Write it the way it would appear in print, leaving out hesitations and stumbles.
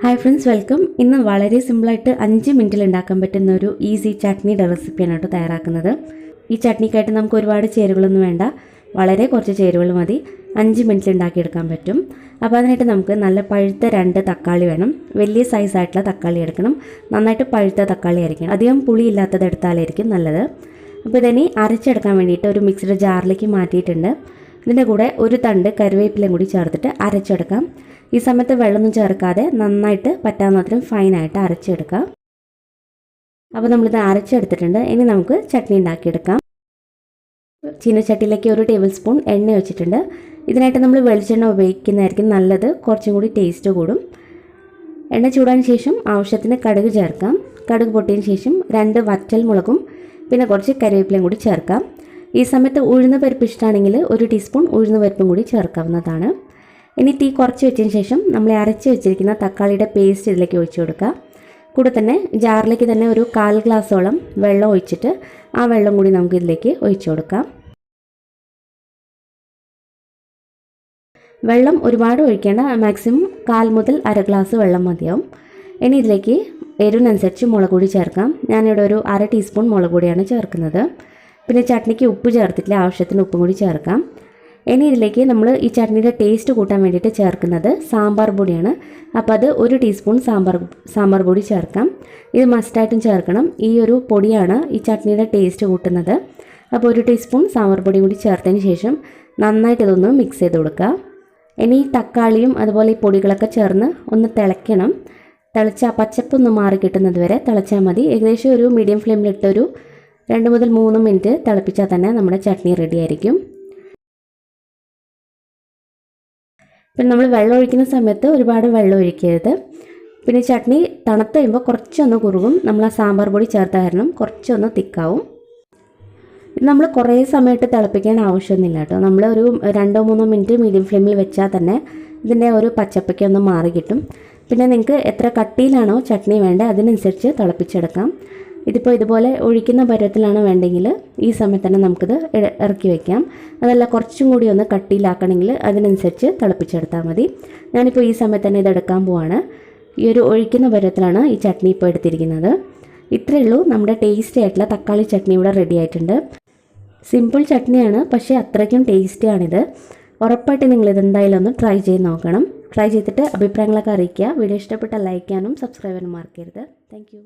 Hi friends, welcome. ഇന്ന് വളരെ സിമ്പിളായിട്ട് 5 മിനിറ്റിൽ ഉണ്ടാക്കാൻ പറ്റുന്ന ഒരു ഈസി ചട്നിയുടെ റെസിപ്പിയാണ് കേട്ടോ തയ്യാറാക്കുന്നത്. ഈ ചട്നിക്കായിട്ട് നമുക്ക് ഒരുപാട് ചേരുവകളൊന്നും വേണ്ട, വളരെ കുറച്ച് ചേരുവകൾ മതി 5 മിനിറ്റിൽ ഉണ്ടാക്കിയെടുക്കാൻ പറ്റും. അപ്പോൾ അതിനായിട്ട് നമുക്ക് നല്ല പഴുത്ത 2 തക്കാളി വേണം. വലിയ സൈസായിട്ടുള്ള തക്കാളി എടുക്കണം. നന്നായിട്ട് പഴുത്ത തക്കാളി ആയിരിക്കണം, അധികം പുളി ഇല്ലാത്തത് എടുത്താലായിരിക്കും നല്ലത്. അപ്പോൾ ഇതിനി അരച്ചെടുക്കാൻ വേണ്ടിയിട്ട് ഒരു മിക്സിയുടെ ജാറിലേക്ക് മാറ്റിയിട്ടുണ്ട്. ഇതിൻ്റെ കൂടെ ഒരു തണ്ട് കറിവേപ്പിലയും കൂടി ചേർത്തിട്ട് അരച്ചെടുക്കാം. ഈ സമയത്ത് വെള്ളമൊന്നും ചേർക്കാതെ നന്നായിട്ട് പറ്റാവുന്നത്രയും ഫൈനായിട്ട് അരച്ചെടുക്കാം. അപ്പോൾ നമ്മളിത് അരച്ചെടുത്തിട്ടുണ്ട്. ഇനി നമുക്ക് ചട്നി ഉണ്ടാക്കിയെടുക്കാം. ചീനച്ചട്ടിയിലേക്ക് 1 ടേബിൾ സ്പൂൺ എണ്ണ വെച്ചിട്ടുണ്ട്. ഇതിനായിട്ട് നമ്മൾ വെളിച്ചെണ്ണ ഉപയോഗിക്കുന്നതായിരിക്കും നല്ലത്, കുറച്ചും കൂടി ടേസ്റ്റ് കൂടും. എണ്ണ ചൂടാൻ ശേഷം ആവശ്യത്തിന് കടുക് ചേർക്കാം. കടുക് പൊട്ടിയതിന് ശേഷം 2 വറ്റൽ മുളകും പിന്നെ കുറച്ച് കറിവേപ്പിലയും കൂടി ചേർക്കാം. ഈ സമയത്ത് ഉഴുന്ന് പരിപ്പ് ഇഷ്ടമാണെങ്കിൽ 1 ടീസ്പൂൺ ഉഴുന്ന് പരിപ്പും കൂടി ചേർക്കാവുന്നതാണ്. ഇനി തീ കുറച്ച് വെച്ചതിന് ശേഷം നമ്മൾ അരച്ച് വെച്ചിരിക്കുന്ന തക്കാളിയുടെ പേസ്റ്റ് ഇതിലേക്ക് ഒഴിച്ചു കൊടുക്കുക. കൂടെ തന്നെ ജാറിലേക്ക് തന്നെ ഒരു 1/4 ഗ്ലാസോളം വെള്ളം ഒഴിച്ചിട്ട് ആ വെള്ളം കൂടി നമുക്ക് ഇതിലേക്ക് ഒഴിച്ചു കൊടുക്കാം. വെള്ളം ഒരുപാട് ഒഴിക്കേണ്ട, മാക്സിമം 1/4 മുതൽ 1/2 ഗ്ലാസ് വെള്ളം മതിയാവും. ഇനി ഇതിലേക്ക് എരിവിനനുസരിച്ച് മുളക് പൊടി ചേർക്കാം. ഞാനിവിടെ ഒരു 1/2 ടീസ്പൂൺ മുളക് പൊടിയാണ് ചേർക്കുന്നത്. പിന്നെ ചട്നിക്ക് ഉപ്പ് ചേർത്തിട്ടില്ല, ആവശ്യത്തിന് ഉപ്പും കൂടി ചേർക്കാം. ഇനി ഇതിലേക്ക് നമ്മൾ ഈ ചട്നിയുടെ ടേസ്റ്റ് കൂട്ടാൻ വേണ്ടിയിട്ട് ചേർക്കുന്നത് സാമ്പാർ പൊടിയാണ്. അപ്പോൾ അത് 1 ടീസ്പൂൺ സാമ്പാർ പൊടി ചേർക്കാം. ഇത് മസ്റ്റായിട്ടും ചേർക്കണം. ഈ ഒരു പൊടിയാണ് ഈ ചട്നിയുടെ ടേസ്റ്റ് കൂട്ടുന്നത്. അപ്പോൾ 1 ടീസ്പൂൺ സാമ്പാർ പൊടി കൂടി ചേർത്തതിന് ശേഷം നന്നായിട്ട് ഇതൊന്ന് മിക്സ് ചെയ്ത് കൊടുക്കുക. ഇനി തക്കാളിയും അതുപോലെ ഈ പൊടികളൊക്കെ ചേർന്ന് ഒന്ന് തിളയ്ക്കണം. തിളച്ച പച്ചപ്പൊന്ന് മാറി കിട്ടുന്നത് വരെ തിളച്ചാൽ മതി. ഏകദേശം ഒരു മീഡിയം ഫ്ലെയിമിലിട്ട് ഒരു 2 മുതൽ 3 മിനിറ്റ് തിളപ്പിച്ചാൽ തന്നെ നമ്മുടെ ചട്നി റെഡി ആയിരിക്കും. പിന്നെ നമ്മൾ വെള്ളം ഒഴിക്കുന്ന സമയത്ത് ഒരുപാട് വെള്ളം ഒഴിക്കരുത്. പിന്നെ ചട്നി തണുത്ത് കഴിയുമ്പോൾ കുറച്ചൊന്ന് കുറുകും. നമ്മൾ ആ സാമ്പാർ പൊടി ചേർത്ത കാരണം കുറച്ചൊന്ന് തിക്കാവും. ഇത് നമ്മൾ കുറേ സമയത്ത് തിളപ്പിക്കേണ്ട ആവശ്യമൊന്നുമില്ല കേട്ടോ. നമ്മൾ ഒരു 2-3 മിനിറ്റ് മീഡിയം ഫ്ലെയിമിൽ വെച്ചാൽ തന്നെ ഇതിൻ്റെ ഒരു പച്ചപ്പൊക്കെ ഒന്ന് മാറി കിട്ടും. പിന്നെ നിങ്ങൾക്ക് എത്ര കട്ടിയിലാണോ ചട്നി വേണ്ടത് അതിനനുസരിച്ച് തിളപ്പിച്ചെടുക്കാം. ഇതിപ്പോൾ ഇതുപോലെ ഒഴിക്കുന്ന പരുവത്തിലാണ് വേണ്ടെങ്കിൽ ഈ സമയത്ത് തന്നെ നമുക്കിത് ഇറക്കി വയ്ക്കാം. അതല്ല കുറച്ചും കൂടി ഒന്ന് കട്ടിയിലാക്കണമെങ്കിൽ അതിനനുസരിച്ച് തിളപ്പിച്ചെടുത്താൽ മതി. ഞാനിപ്പോൾ ഈ സമയത്ത് തന്നെ ഇതെടുക്കാൻ പോവാണ്. ഈ ഒരു ഒഴിക്കുന്ന പരുവത്തിലാണ് ഈ ചട്നി ഇപ്പോൾ എടുത്തിരിക്കുന്നത്. ഇത്രയേ ഉള്ളൂ, നമ്മുടെ ടേസ്റ്റി ആയിട്ടുള്ള തക്കാളി ചട്നി ഇവിടെ റെഡി ആയിട്ടുണ്ട്. സിമ്പിൾ ചട്നിയാണ്, പക്ഷേ അത്രയ്ക്കും ടേസ്റ്റിയാണിത്. ഉറപ്പായിട്ട് നിങ്ങളിത് എന്തായാലും ഒന്ന് ട്രൈ ചെയ്ത് നോക്കണം. ട്രൈ ചെയ്തിട്ട് അഭിപ്രായങ്ങളൊക്കെ അറിയിക്കുക. വീഡിയോ ഇഷ്ടപ്പെട്ടാൽ ലൈക്ക് ചെയ്യാനും സബ്സ്ക്രൈബ് ചെയ്യാനും മറക്കരുത്. താങ്ക്